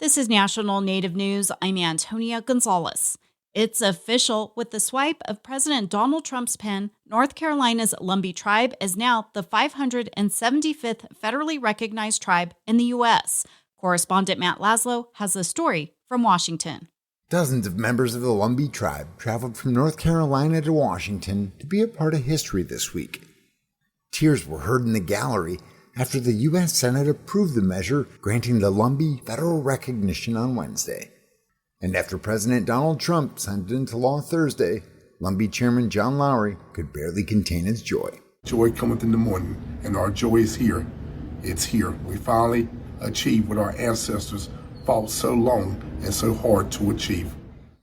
This is National Native News. I'm Antonia Gonzalez. It's official. With the swipe of President Donald Trump's pen, North Carolina's Lumbee Tribe is now the 575th federally recognized tribe in the U.S. Correspondent Matt Laszlo has the story from Washington. Dozens of members of the Lumbee Tribe traveled from North Carolina to Washington to be a part of history this week. Tears were heard in the gallery after the U.S. Senate approved the measure granting the Lumbee federal recognition on Wednesday. And after President Donald Trump signed it into law Thursday, Lumbee Chairman John Lowry could barely contain his joy. Joy cometh in the morning, and our joy is here. It's here. We finally achieved what our ancestors fought so long and so hard to achieve.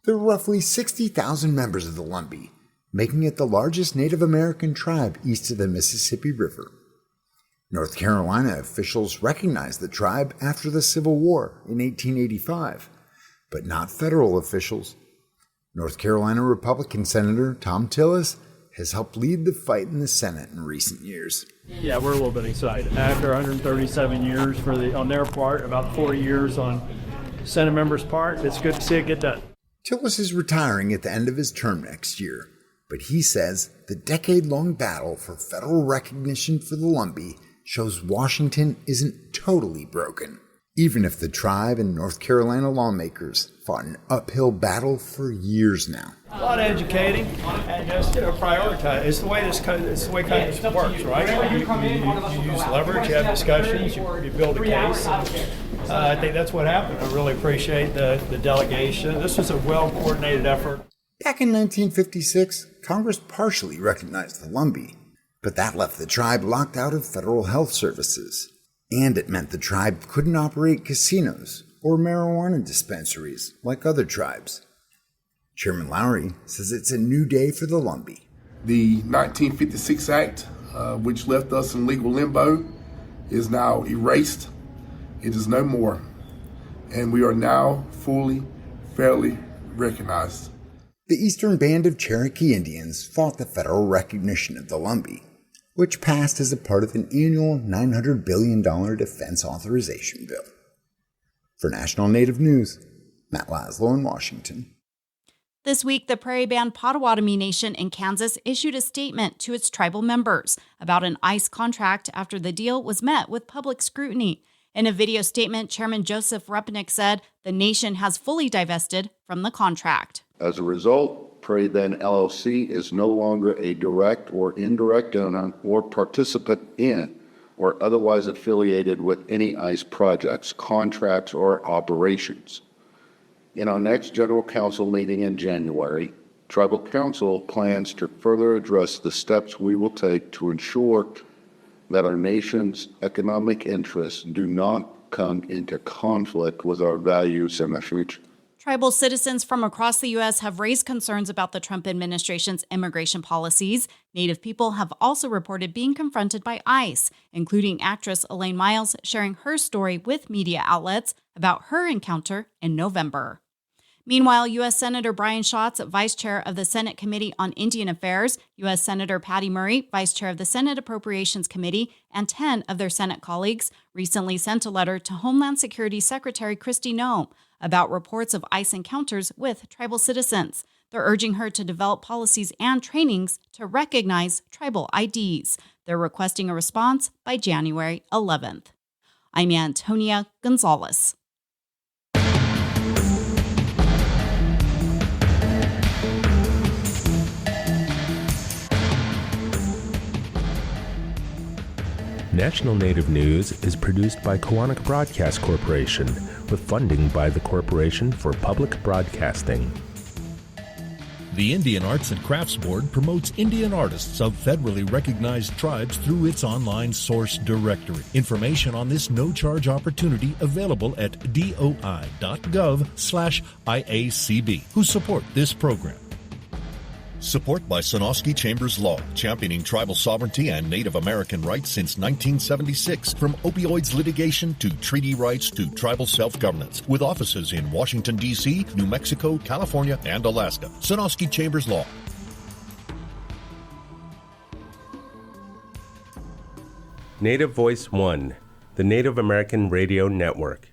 There are roughly 60,000 members of the Lumbee, making it the largest Native American tribe east of the Mississippi River. North Carolina officials recognized the tribe after the Civil War in 1885, but not federal officials. North Carolina Republican Senator Tom Tillis has helped lead the fight in the Senate in recent years. Yeah, we're a little bit excited. After 137 years on their part, about 40 years on Senate members' part, it's good to see it get done. Tillis is retiring at the end of his term next year, but he says the decade-long battle for federal recognition for the Lumbee shows Washington isn't totally broken, even if the tribe and North Carolina lawmakers fought an uphill battle for years now. A lot of educating and just prioritize. It's the way Congress works, right? You use leverage, you have discussions, you build a case. I think that's what happened. I really appreciate the delegation. This was a well-coordinated effort. Back in 1956, Congress partially recognized the Lumbee, but that left the tribe locked out of federal health services. And it meant the tribe couldn't operate casinos or marijuana dispensaries like other tribes. Chairman Lowry says it's a new day for the Lumbee. The 1956 Act, which left us in legal limbo, is now erased. It is no more. And we are now fully, fairly recognized. The Eastern Band of Cherokee Indians fought the federal recognition of the Lumbee, which passed as a part of an annual $900 billion defense authorization bill. For National Native News, Matt Laszlo in Washington. This week, the Prairie Band Potawatomi Nation in Kansas issued a statement to its tribal members about an ICE contract after the deal was met with public scrutiny. In a video statement, Chairman Joseph Rupnick said the nation has fully divested from the contract. As a result, Prairie Band LLC is no longer a direct or indirect owner or participant in or otherwise affiliated with any ICE projects, contracts, or operations. In our next General Council meeting in January, Tribal Council plans to further address the steps we will take to ensure that our nation's economic interests do not come into conflict with our values in the future. Tribal citizens from across the U.S. have raised concerns about the Trump administration's immigration policies. Native people have also reported being confronted by ICE, including actress Elaine Miles sharing her story with media outlets about her encounter in November. Meanwhile, U.S. Senator Brian Schatz, Vice Chair of the Senate Committee on Indian Affairs, U.S. Senator Patty Murray, Vice Chair of the Senate Appropriations Committee, and 10 of their Senate colleagues recently sent a letter to Homeland Security Secretary Kristi Noem about reports of ICE encounters with tribal citizens. They're urging her to develop policies and trainings to recognize tribal IDs. They're requesting a response by January 11th. I'm Antonia Gonzalez. National Native News is produced by Kawanak Broadcast Corporation with funding by the Corporation for Public Broadcasting. The Indian Arts and Crafts Board promotes Indian artists of federally recognized tribes through its online source directory. Information on this no-charge opportunity available at doi.gov/IACB, who support this program. Support by Sonosky Chambers Law, championing tribal sovereignty and Native American rights since 1976. From opioids litigation to treaty rights to tribal self-governance. With offices in Washington, D.C., New Mexico, California, and Alaska. Sonosky Chambers Law. Native Voice One, the Native American Radio Network.